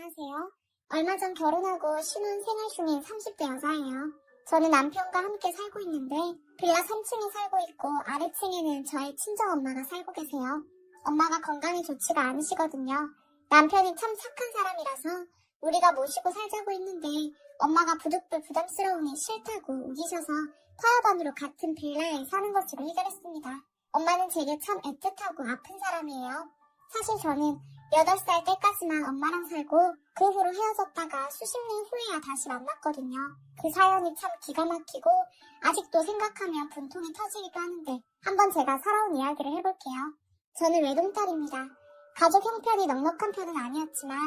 안녕하세요. 얼마 전 결혼하고 신혼 생활 중인 30대 여자예요. 저는 남편과 함께 살고 있는데 빌라 3층에 살고 있고 아래층에는 저의 친정엄마가 살고 계세요. 엄마가 건강이 좋지가 않으시거든요. 남편이 참 착한 사람이라서 우리가 모시고 살자고 했는데 엄마가 부득불 부담스러우니 싫다고 우기셔서 타협안으로 같은 빌라에 사는 것으로 해결했습니다. 엄마는 제게 참 애틋하고 아픈 사람이에요. 사실 저는 8살 때까지만 엄마랑 살고 그 후로 헤어졌다가 수십 년 후에야 다시 만났거든요. 그 사연이 참 기가 막히고 아직도 생각하면 분통이 터지기도 하는데 한번 제가 살아온 이야기를 해볼게요. 저는 외동딸입니다. 가족 형편이 넉넉한 편은 아니었지만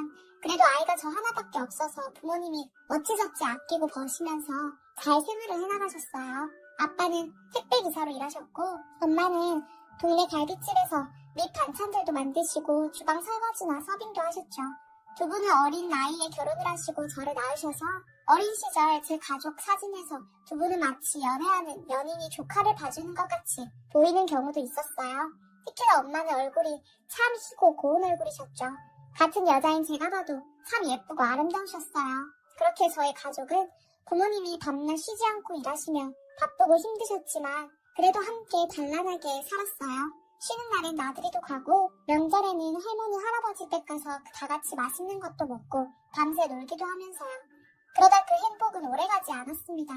그래도 아이가 저 하나밖에 없어서 부모님이 어찌저찌 아끼고 버시면서 잘 생활을 해나가셨어요. 아빠는 택배기사로 일하셨고 엄마는 동네 갈비집에서 밑 반찬들도 만드시고 주방 설거지나 서빙도 하셨죠. 두 분은 어린 나이에 결혼을 하시고 저를 낳으셔서 어린 시절 제 가족 사진에서 두 분은 마치 연애하는 연인이 조카를 봐주는 것 같이 보이는 경우도 있었어요. 특히나 엄마는 얼굴이 참 희고 고운 얼굴이셨죠. 같은 여자인 제가 봐도 참 예쁘고 아름다우셨어요. 그렇게 저희 가족은 부모님이 밤낮 쉬지 않고 일하시며 바쁘고 힘드셨지만 그래도 함께 단란하게 살았어요. 쉬는 날엔 나들이도 가고 명절에는 할머니 할아버지 댁 가서 다 같이 맛있는 것도 먹고 밤새 놀기도 하면서요. 그러다 그 행복은 오래가지 않았습니다.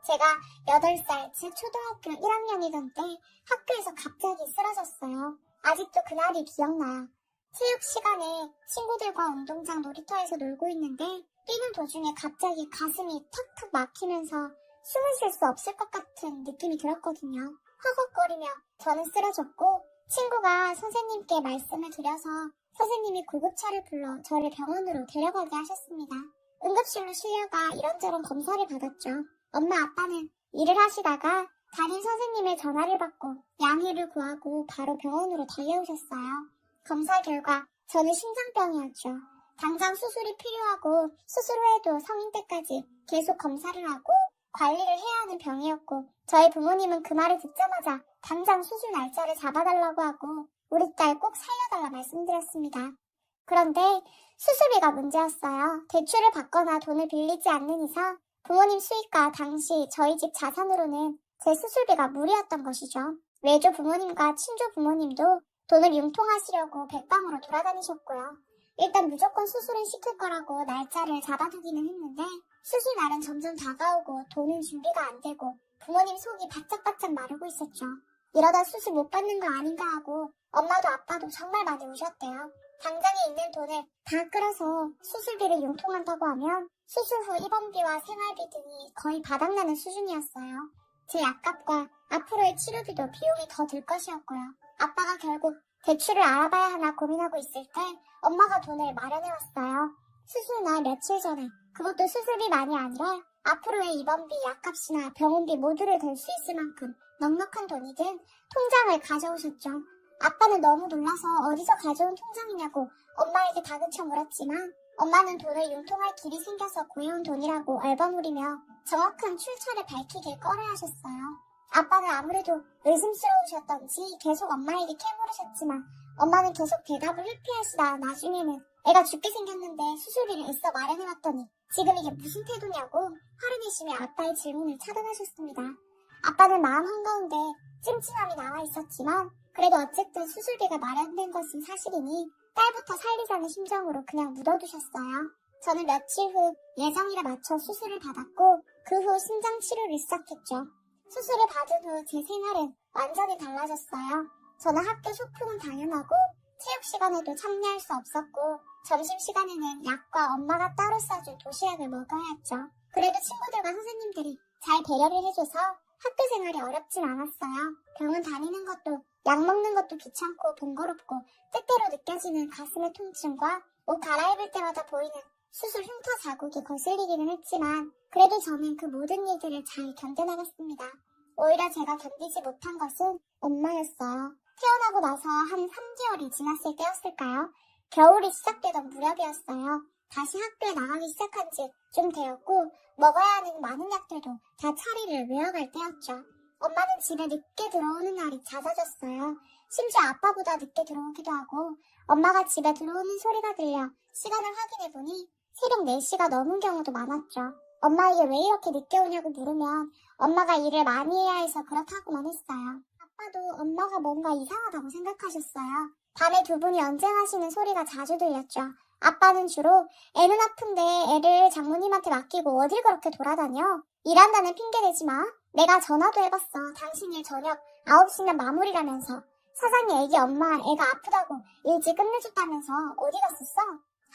제가 8살, 즉 초등학교 1학년이던 때 학교에서 갑자기 쓰러졌어요. 아직도 그날이 기억나요. 체육 시간에 친구들과 운동장 놀이터에서 놀고 있는데 뛰는 도중에 갑자기 가슴이 턱턱 막히면서 숨을 쉴 수 없을 것 같은 느낌이 들었거든요. 허걱거리며 저는 쓰러졌고 친구가 선생님께 말씀을 드려서 선생님이 구급차를 불러 저를 병원으로 데려가게 하셨습니다. 응급실로 실려가 이런저런 검사를 받았죠. 엄마 아빠는 일을 하시다가 담임 선생님의 전화를 받고 양해를 구하고 바로 병원으로 달려오셨어요. 검사 결과 저는 심장병이었죠. 당장 수술이 필요하고 수술 후에도 성인 때까지 계속 검사를 하고 관리를 해야 하는 병이었고 저희 부모님은 그 말을 듣자마자 당장 수술 날짜를 잡아달라고 하고 우리 딸 꼭 살려달라 말씀드렸습니다. 그런데 수술비가 문제였어요. 대출을 받거나 돈을 빌리지 않는 이상 부모님 수입과 당시 저희 집 자산으로는 제 수술비가 무리였던 것이죠. 외조 부모님과 친조 부모님도 돈을 융통하시려고 백방으로 돌아다니셨고요. 일단 무조건 수술은 시킬 거라고 날짜를 잡아두기는 했는데 수술 날은 점점 다가오고 돈은 준비가 안 되고 부모님 속이 바짝바짝 마르고 있었죠. 이러다 수술 못 받는 거 아닌가 하고 엄마도 아빠도 정말 많이 우셨대요. 당장에 있는 돈을 다 끌어서 수술비를 융통한다고 하면 수술 후 입원비와 생활비 등이 거의 바닥나는 수준이었어요. 제 약값과 앞으로의 치료비도 비용이 더 들 것이었고요. 아빠가 결국 대출을 알아봐야 하나 고민하고 있을 때 엄마가 돈을 마련해왔어요. 수술 날 며칠 전에 그것도 수술비만이 아니라 앞으로의 입원비, 약값이나 병원비 모두를 댈 수 있을 만큼 넉넉한 돈이 든 통장을 가져오셨죠. 아빠는 너무 놀라서 어디서 가져온 통장이냐고 엄마에게 다그쳐 물었지만 엄마는 돈을 융통할 길이 생겨서 구해온 돈이라고 얼버무리며 정확한 출처를 밝히길 꺼려하셨어요. 아빠는 아무래도 의심스러우셨던지 계속 엄마에게 캐물으셨지만 엄마는 계속 대답을 회피하시다 나중에는 애가 죽게 생겼는데 수술비를 애써 마련해왔더니 지금 이게 무슨 태도냐고 화를 내시며 아빠의 질문을 차단하셨습니다. 아빠는 마음 한가운데 찜찜함이 나와 있었지만 그래도 어쨌든 수술비가 마련된 것은 사실이니 딸부터 살리자는 심정으로 그냥 묻어두셨어요. 저는 며칠 후 예정일에 맞춰 수술을 받았고 그 후 심장 치료를 시작했죠. 수술을 받은 후 제 생활은 완전히 달라졌어요. 저는 학교 소풍은 당연하고 체육 시간에도 참여할 수 없었고 점심시간에는 약과 엄마가 따로 싸준 도시락을 먹어야 했죠. 그래도 친구들과 선생님들이 잘 배려를 해줘서 학교 생활이 어렵진 않았어요. 병원 다니는 것도 약 먹는 것도 귀찮고 번거롭고 때때로 느껴지는 가슴의 통증과 옷 갈아입을 때마다 보이는 수술 흉터 자국이 거슬리기는 했지만 그래도 저는 그 모든 일들을 잘 견뎌나갔습니다. 오히려 제가 견디지 못한 것은 엄마였어요. 태어나고 나서 한 3개월이 지났을 때였을까요? 겨울이 시작되던 무렵이었어요. 다시 학교에 나가기 시작한 지 좀 되었고 먹어야 하는 많은 약들도 다 차례를 외워갈 때였죠. 엄마는 집에 늦게 들어오는 날이 잦아졌어요. 심지어 아빠보다 늦게 들어오기도 하고 엄마가 집에 들어오는 소리가 들려 시간을 확인해보니 새벽 4시가 넘은 경우도 많았죠. 엄마에게 왜 이렇게 늦게 오냐고 물으면 엄마가 일을 많이 해야 해서 그렇다고만 했어요. 아빠도 엄마가 뭔가 이상하다고 생각하셨어요. 밤에 두 분이 언쟁하시는 소리가 자주 들렸죠. 아빠는 주로 애는 아픈데 애를 장모님한테 맡기고 어딜 그렇게 돌아다녀? 일한다는 핑계대지 마. 내가 전화도 해봤어. 당신 일 저녁 9시면 마무리라면서. 사장이 애기 엄마 애가 아프다고 일찍 끝내줬다면서 어디 갔었어?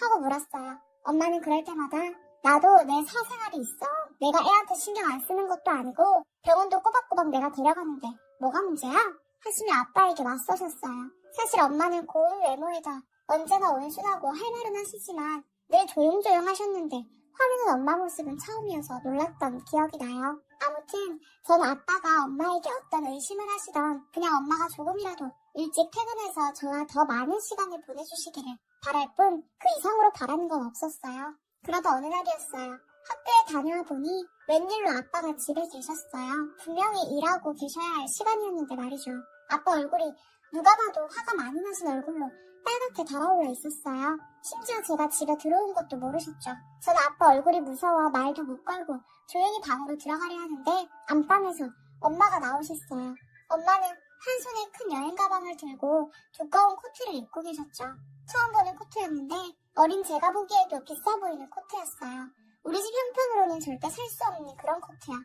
하고 물었어요. 엄마는 그럴 때마다 나도 내 사생활이 있어. 내가 애한테 신경 안 쓰는 것도 아니고 병원도 꼬박꼬박 내가 데려가는데 뭐가 문제야? 하시며 아빠에게 맞서셨어요. 사실 엄마는 고운 외모에다 언제나 온순하고 할 말은 하시지만 늘 조용조용 하셨는데 화내는 엄마 모습은 처음이어서 놀랐던 기억이 나요. 아무튼 저는 아빠가 엄마에게 어떤 의심을 하시던 그냥 엄마가 조금이라도 일찍 퇴근해서 저와 더 많은 시간을 보내주시기를 바랄 뿐 그 이상으로 바라는 건 없었어요. 그러던 어느 날이었어요. 학교에 다녀와 보니 웬일로 아빠가 집에 계셨어요. 분명히 일하고 계셔야 할 시간이었는데 말이죠. 아빠 얼굴이 누가 봐도 화가 많이 나신 얼굴로 빨갛게 달아올라 있었어요. 심지어 제가 집에 들어온 것도 모르셨죠. 저는 아빠 얼굴이 무서워 말도 못 걸고 조용히 방으로 들어가려 하는데 안방에서 엄마가 나오셨어요. 엄마는 한 손에 큰 여행 가방을 들고 두꺼운 코트를 입고 계셨죠. 처음 보는 코트였는데 어린 제가 보기에도 비싸 보이는 코트였어요. 우리 집 형편으로는 절대 살 수 없는 그런 코트야.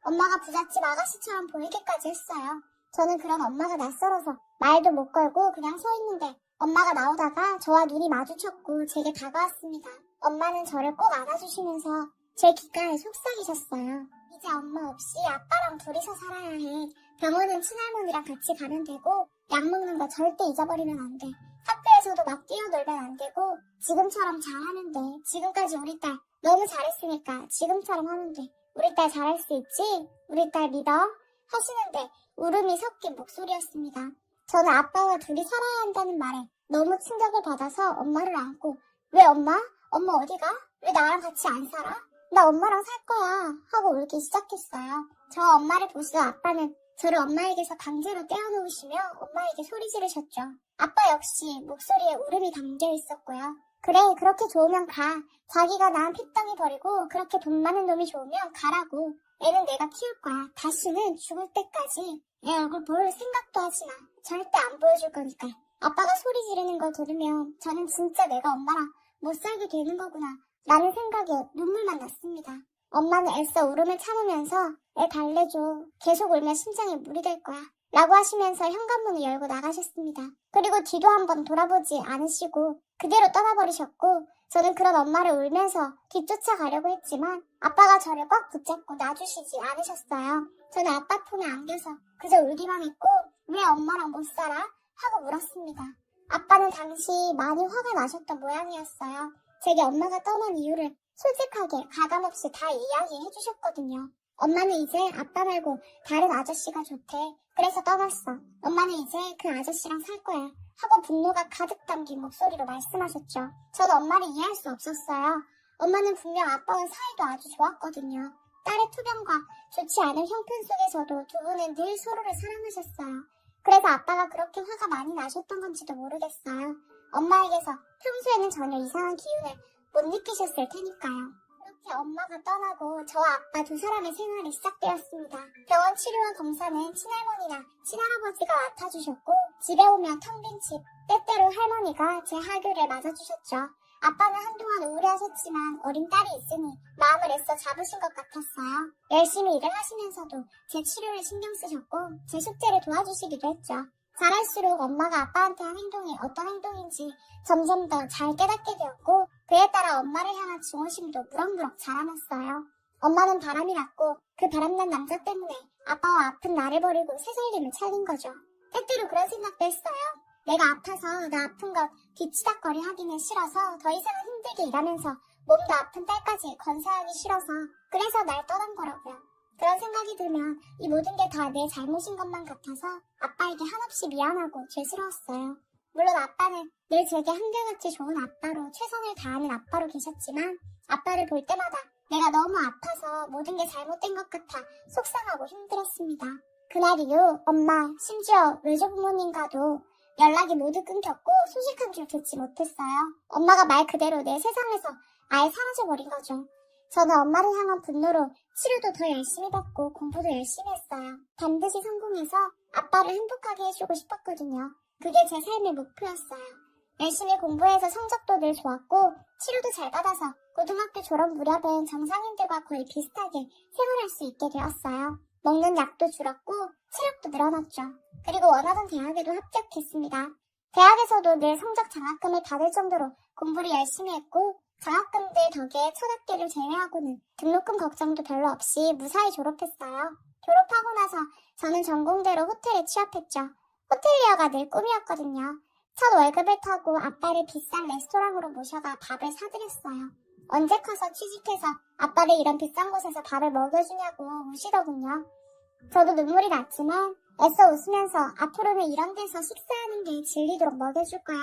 엄마가 부잣집 아가씨처럼 보이기까지 했어요. 저는 그런 엄마가 낯설어서 말도 못 걸고 그냥 서 있는데 엄마가 나오다가 저와 눈이 마주쳤고 제게 다가왔습니다. 엄마는 저를 꼭 안아주시면서 제 귓가에 속삭이셨어요. 이제 엄마 없이 아빠랑 둘이서 살아야 해. 병원은 친할머니랑 같이 가면 되고 약 먹는 거 절대 잊어버리면 안 돼. 학교에서도 막 뛰어놀면 안 되고 지금처럼 잘하면 돼. 지금까지 우리 딸 너무 잘했으니까 지금처럼 하면 돼. 우리 딸 잘할 수 있지? 우리 딸 믿어? 하시는데 울음이 섞인 목소리였습니다. 저는 아빠와 둘이 살아야 한다는 말에 너무 충격을 받아서 엄마를 안고 왜 엄마? 엄마 어디가? 왜 나랑 같이 안 살아? 나 엄마랑 살 거야 하고 울기 시작했어요. 저 엄마를 보시던 아빠는 저를 엄마에게서 강제로 떼어놓으시며 엄마에게 소리 지르셨죠. 아빠 역시 목소리에 울음이 담겨 있었고요. 그래 그렇게 좋으면 가. 자기가 낳은 핏덩이 버리고 그렇게 돈 많은 놈이 좋으면 가라고. 애는 내가 키울 거야. 다시는 죽을 때까지 애 얼굴 볼 생각도 하지 마. 절대 안 보여줄 거니까. 아빠가 소리 지르는 걸 들으면 저는 진짜 내가 엄마랑 못 살게 되는 거구나 라는 생각에 눈물만 났습니다. 엄마는 애써 울음을 참으면서 애 달래줘. 계속 울면 심장에 물이 될 거야 라고 하시면서 현관문을 열고 나가셨습니다. 그리고 뒤도 한번 돌아보지 않으시고 그대로 떠나버리셨고 저는 그런 엄마를 울면서 뒤쫓아가려고 했지만 아빠가 저를 꽉 붙잡고 놔주시지 않으셨어요. 저는 아빠 품에 안겨서 그저 울기만 했고 왜 엄마랑 못 살아? 하고 물었습니다. 아빠는 당시 많이 화가 나셨던 모양이었어요. 제게 엄마가 떠난 이유를 솔직하게 가감없이 다 이야기해 주셨거든요. 엄마는 이제 아빠 말고 다른 아저씨가 좋대. 그래서 떠났어. 엄마는 이제 그 아저씨랑 살 거야. 하고 분노가 가득 담긴 목소리로 말씀하셨죠. 저는 엄마를 이해할 수 없었어요. 엄마는 분명 아빠와 사이도 아주 좋았거든요. 딸의 투병과 좋지 않은 형편 속에서도 두 분은 늘 서로를 사랑하셨어요. 그래서 아빠가 그렇게 화가 많이 나셨던 건지도 모르겠어요. 엄마에게서 평소에는 전혀 이상한 기운을 못 느끼셨을 테니까요. 그렇게 엄마가 떠나고 저와 아빠 두 사람의 생활이 시작되었습니다. 병원 치료와 검사는 친할머니나 친할아버지가 맡아주셨고 집에 오면 텅 빈 집, 때때로 할머니가 제 하교를 맞아주셨죠. 아빠는 한동안 우울해하셨지만 어린 딸이 있으니 마음을 애써 잡으신 것 같았어요. 열심히 일을 하시면서도 제 치료를 신경 쓰셨고 제 숙제를 도와주시기도 했죠. 자랄수록 엄마가 아빠한테 한 행동이 어떤 행동인지 점점 더 잘 깨닫게 되었고 그에 따라 엄마를 향한 증오심도 무럭무럭 자라났어요. 엄마는 바람이 났고 그 바람난 남자 때문에 아빠와 아픈 나를 버리고 새살림을 차린 거죠. 때때로 그런 생각도 했어요. 내가 아파서 나 아픈 것 뒤치다거리 하기는 싫어서 더 이상은 힘들게 일하면서 몸도 아픈 딸까지 건사하기 싫어서 그래서 날 떠난 거라고요. 그런 생각이 들면 이 모든 게 다 내 잘못인 것만 같아서 아빠에게 한없이 미안하고 죄스러웠어요. 물론 아빠는 늘 제게 한결같이 좋은 아빠로 최선을 다하는 아빠로 계셨지만 아빠를 볼 때마다 내가 너무 아파서 모든 게 잘못된 것 같아 속상하고 힘들었습니다. 그날 이후 엄마, 심지어 외조부모님과도 연락이 모두 끊겼고 소식 한 줄 듣지 못했어요. 엄마가 말 그대로 내 세상에서 아예 사라져버린 거죠. 저는 엄마를 향한 분노로 치료도 더 열심히 받고 공부도 열심히 했어요. 반드시 성공해서 아빠를 행복하게 해주고 싶었거든요. 그게 제 삶의 목표였어요. 열심히 공부해서 성적도 늘 좋았고 치료도 잘 받아서 고등학교 졸업 무렵엔 정상인들과 거의 비슷하게 생활할 수 있게 되었어요. 먹는 약도 줄었고 체력도 늘어났죠. 그리고 원하던 대학에도 합격했습니다. 대학에서도 늘 성적 장학금을 받을 정도로 공부를 열심히 했고 장학금들 덕에 첫 학기를 제외하고는 등록금 걱정도 별로 없이 무사히 졸업했어요. 졸업하고 나서 저는 전공대로 호텔에 취업했죠. 호텔리어가 늘 꿈이었거든요. 첫 월급을 타고 아빠를 비싼 레스토랑으로 모셔가 밥을 사드렸어요. 언제 커서 취직해서 아빠를 이런 비싼 곳에서 밥을 먹여주냐고 우시더군요. 저도 눈물이 났지만 애써 웃으면서 앞으로는 이런 데서 식사하는 게 질리도록 먹여줄 거야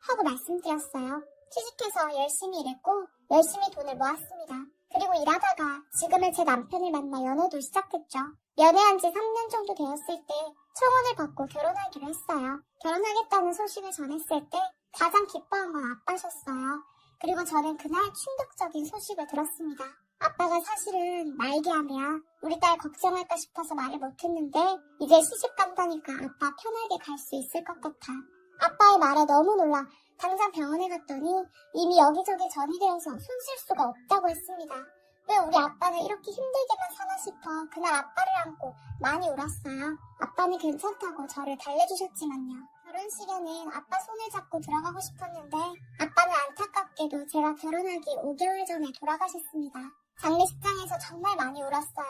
하고 말씀드렸어요. 취직해서 열심히 일했고 열심히 돈을 모았습니다. 그리고 일하다가 지금의 제 남편을 만나 연애도 시작했죠. 연애한 지 3년 정도 되었을 때 청혼을 받고 결혼하기로 했어요. 결혼하겠다는 소식을 전했을 때 가장 기뻐한 건 아빠셨어요. 그리고 저는 그날 충격적인 소식을 들었습니다. 아빠가 사실은 말기암이야. 우리 딸 걱정할까 싶어서 말을 못했는데 이제 시집 간다니까 아빠 편하게 갈 수 있을 것 같아. 아빠의 말에 너무 놀라 당장 병원에 갔더니 이미 여기저기 전이되어서 손 쓸 수가 없다고 했습니다. 왜 우리 아빠는 이렇게 힘들게만 사나 싶어 그날 아빠를 안고 많이 울었어요. 아빠는 괜찮다고 저를 달래주셨지만요. 결혼식에는 아빠 손을 잡고 들어가고 싶었는데 아빠는 안타깝게도 제가 결혼하기 5개월 전에 돌아가셨습니다. 장례식장에서 정말 많이 울었어요.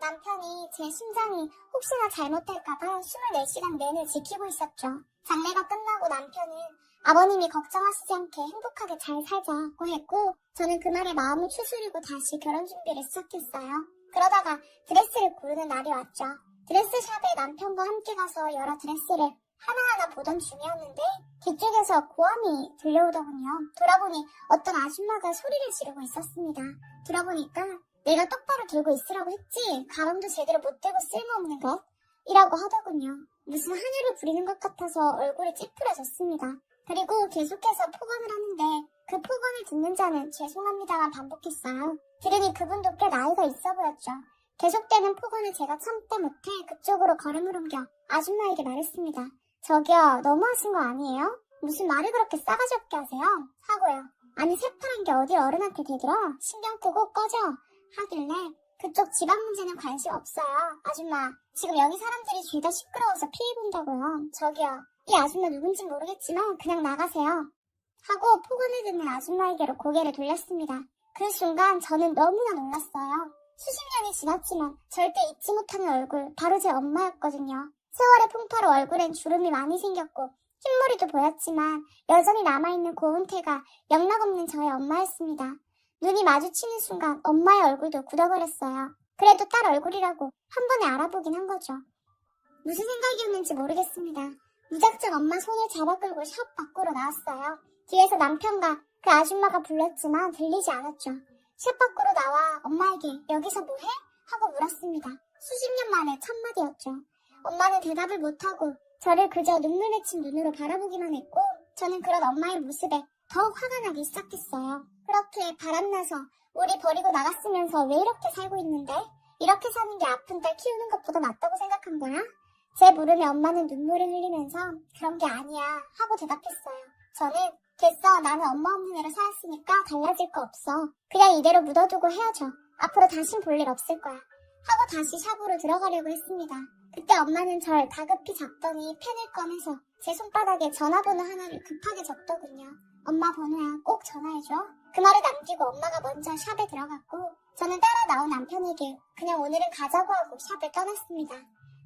남편이 제 심장이 혹시나 잘못될까봐 24시간 내내 지키고 있었죠. 장례가 끝나고 남편은 아버님이 걱정하시지 않게 행복하게 잘 살자고 했고 저는 그 말에 마음을 추스리고 다시 결혼 준비를 시작했어요. 그러다가 드레스를 고르는 날이 왔죠. 드레스샵에 남편과 함께 가서 여러 드레스를 하나하나 보던 중이었는데 뒤쪽에서 고함이 들려오더군요. 돌아보니 어떤 아줌마가 소리를 지르고 있었습니다. 들어보니까 내가 똑바로 들고 있으라고 했지 가방도 제대로 못 들고 쓸모없는 것? 이라고 하더군요. 무슨 하늘을 부리는 것 같아서 얼굴이 찌푸려졌습니다. 그리고 계속해서 폭언을 하는데 그 폭언을 듣는 자는 죄송합니다만 반복했어요. 들으니 그분도 꽤 나이가 있어 보였죠. 계속되는 폭언을 제가 참다 못해 그쪽으로 걸음을 옮겨 아줌마에게 말했습니다. 저기요, 너무하신 거 아니에요? 무슨 말을 그렇게 싸가지 없게 하세요? 하고요. 아니 새파란 게 어디 어른한테 대들어? 신경 끄고 꺼져 하길래 그쪽 집안 문제는 관심 없어요. 아줌마, 지금 여기 사람들이 죄다 시끄러워서 피해 본다고요. 저기요, 이 아줌마 누군지 모르겠지만 그냥 나가세요. 하고 폭언을 듣는 아줌마에게로 고개를 돌렸습니다. 그 순간 저는 너무나 놀랐어요. 수십 년이 지났지만 절대 잊지 못하는 얼굴, 바로 제 엄마였거든요. 세월의 풍파로 얼굴엔 주름이 많이 생겼고 흰머리도 보였지만 여전히 남아있는 고운 태가 영락없는 저의 엄마였습니다. 눈이 마주치는 순간 엄마의 얼굴도 굳어버렸어요. 그래도 딸 얼굴이라고 한 번에 알아보긴 한 거죠. 무슨 생각이었는지 모르겠습니다. 무작정 엄마 손을 잡아 끌고 샵 밖으로 나왔어요. 뒤에서 남편과 그 아줌마가 불렀지만 들리지 않았죠. 샵 밖으로 나와 엄마에게 여기서 뭐해? 하고 물었습니다. 수십 년 만에 첫마디였죠. 엄마는 대답을 못하고 저를 그저 눈물 맺힌 눈으로 바라보기만 했고 저는 그런 엄마의 모습에 더 화가 나기 시작했어요. 그렇게 바람나서 우리 버리고 나갔으면서 왜 이렇게 살고 있는데? 이렇게 사는 게 아픈 딸 키우는 것보다 낫다고 생각한 거야? 제 물음에 엄마는 눈물을 흘리면서 그런 게 아니야 하고 대답했어요. 저는 됐어, 나는 엄마 없는 애로 살았으니까 달라질 거 없어. 그냥 이대로 묻어두고 헤어져. 앞으로 다신 볼 일 없을 거야. 하고 다시 샵으로 들어가려고 했습니다. 그때 엄마는 절 다급히 잡더니 펜을 꺼내서 제 손바닥에 전화번호 하나를 급하게 적더군요. 엄마 번호야, 꼭 전화해줘. 그 말을 남기고 엄마가 먼저 샵에 들어갔고 저는 따라 나온 남편에게 그냥 오늘은 가자고 하고 샵을 떠났습니다.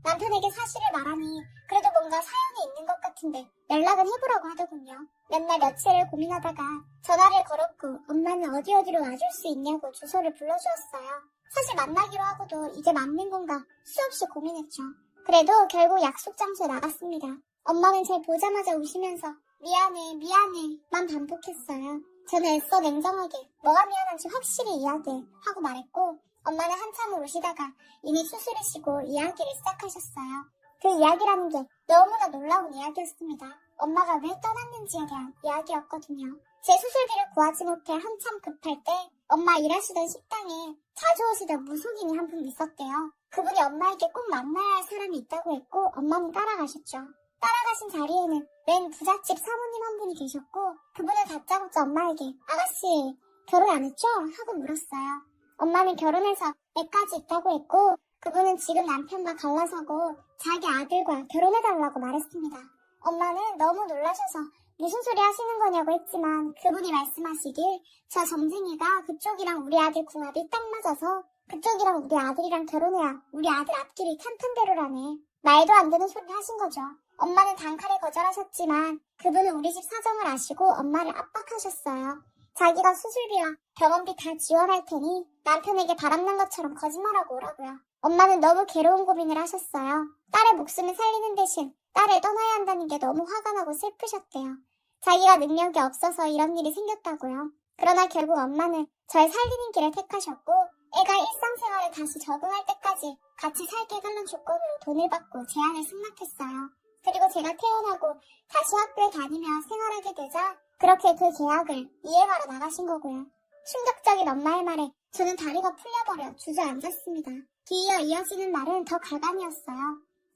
남편에게 사실을 말하니 그래도 뭔가 사연이 있는 것 같은데 연락은 해보라고 하더군요. 몇 날 며칠을 고민하다가 전화를 걸었고 엄마는 어디로 와줄 수 있냐고 주소를 불러주었어요. 사실 만나기로 하고도 이게 맞는 건가 수없이 고민했죠. 그래도 결국 약속 장소에 나갔습니다. 엄마는 절 보자마자 우시면서 미안해 만 반복했어요. 저는 애써 냉정하게 뭐가 미안한지 확실히 이야기해 하고 말했고 엄마는 한참을 우시다가 이미 수술을 쉬고 이야기를 시작하셨어요. 그 이야기라는 게 너무나 놀라운 이야기였습니다. 엄마가 왜 떠났는지에 대한 이야기였거든요. 제 수술비를 구하지 못해 한참 급할 때 엄마 일하시던 식당에 자주 오시던 무속인이 한 분 있었대요. 그분이 엄마에게 꼭 만나야 할 사람이 있다고 했고 엄마는 따라가셨죠. 따라가신 자리에는 웬 부잣집 사모님 한 분이 계셨고 그분을 다짜고짜 엄마에게 아가씨 결혼 안 했죠? 하고 물었어요. 엄마는 결혼해서 애까지 있다고 했고 그분은 지금 남편과 갈라서고 자기 아들과 결혼해달라고 말했습니다. 엄마는 너무 놀라셔서 무슨 소리 하시는 거냐고 했지만 그분이 말씀하시길 저 점쟁이가 그쪽이랑 우리 아들 궁합이 딱 맞아서 그쪽이랑 우리 아들이랑 결혼해야 우리 아들 앞길이 탄탄대로라네. 말도 안 되는 소리를 하신 거죠. 엄마는 단칼에 거절하셨지만 그분은 우리 집 사정을 아시고 엄마를 압박하셨어요. 자기가 수술비와 병원비 다 지원할 테니 남편에게 바람난 것처럼 거짓말하고 오라고요. 엄마는 너무 괴로운 고민을 하셨어요. 딸의 목숨을 살리는 대신 딸을 떠나야 한다는 게 너무 화가 나고 슬프셨대요. 자기가 능력이 없어서 이런 일이 생겼다고요. 그러나 결국 엄마는 절 살리는 길을 택하셨고 애가 일상생활에 다시 적응할 때까지 같이 살게 해달라는 조건으로 돈을 받고 제안을 승낙했어요. 그리고 제가 태어나고 다시 학교에 다니며 생활하게 되자 그렇게 그 계약을 이행하러 나가신 거고요. 충격적인 엄마의 말에 저는 다리가 풀려버려 주저앉았습니다. 뒤이어 이어지는 말은 더 가관이었어요.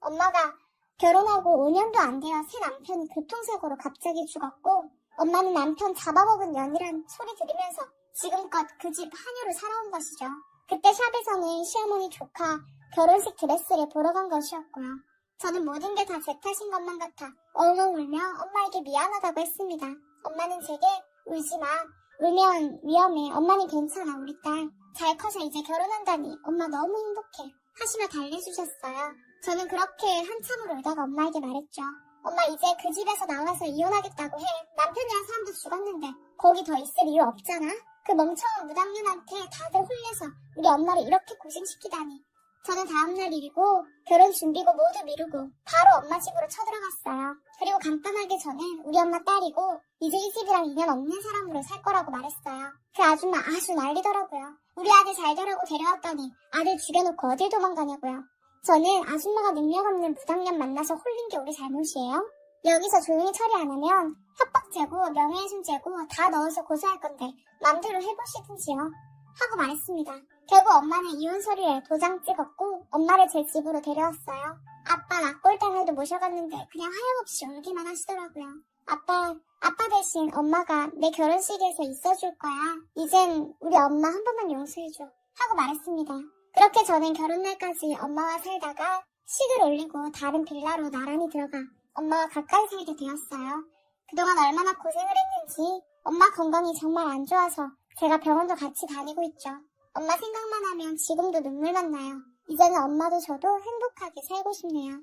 엄마가 결혼하고 5년도 안 되어 새 남편이 교통사고로 갑자기 죽었고 엄마는 남편 잡아먹은 년이란 소리 들으면서 지금껏 그 집 하녀로 살아온 것이죠. 그때 샵에서는 시어머니 조카 결혼식 드레스를 보러 간 것이었고요. 저는 모든 게 다 제 탓인 것만 같아 엉엉 울며 엄마에게 미안하다고 했습니다. 엄마는 제게 울지 마. 울면 위험해. 엄마는 괜찮아. 우리 딸 잘 커서 이제 결혼한다니 엄마 너무 행복해. 하시며 달래주셨어요. 저는 그렇게 한참을 울다가 엄마에게 말했죠. 엄마 이제 그 집에서 나와서 이혼하겠다고 해. 남편이랑 사람도 죽었는데 거기 더 있을 이유 없잖아. 그 멍청한 무당년한테 다들 홀려서 우리 엄마를 이렇게 고생시키다니. 저는 다음날 일이고 결혼 준비고 모두 미루고 바로 엄마 집으로 쳐들어갔어요. 그리고 간단하게 저는 우리 엄마 딸이고 이제 이 집이랑 인연 없는 사람으로 살 거라고 말했어요. 그 아줌마 아주 난리더라고요. 우리 아들 잘 되라고 데려왔더니 아들 죽여놓고 어딜 도망가냐고요. 저는 아줌마가 능력 없는 부당년 만나서 홀린 게 우리 잘못이에요? 여기서 조용히 처리 안 하면 협박죄고 명예훼손죄고 다 넣어서 고소할 건데 맘대로 해보시든지요. 하고 말했습니다. 결국 엄마는 이혼 서류에 도장 찍었고 엄마를 제 집으로 데려왔어요. 아빠 낙골당해도 모셔갔는데 그냥 하염없이 울기만 하시더라고요. 아빠 대신 엄마가 내 결혼식에서 있어줄 거야. 이젠 우리 엄마 한 번만 용서해줘. 하고 말했습니다. 그렇게 저는 결혼날까지 엄마와 살다가 식을 올리고 다른 빌라로 나란히 들어가 엄마와 가까이 살게 되었어요. 그동안 얼마나 고생을 했는지 엄마 건강이 정말 안 좋아서 제가 병원도 같이 다니고 있죠. 엄마 생각만 하면 지금도 눈물만 나요. 이제는 엄마도 저도 행복하게 살고 싶네요.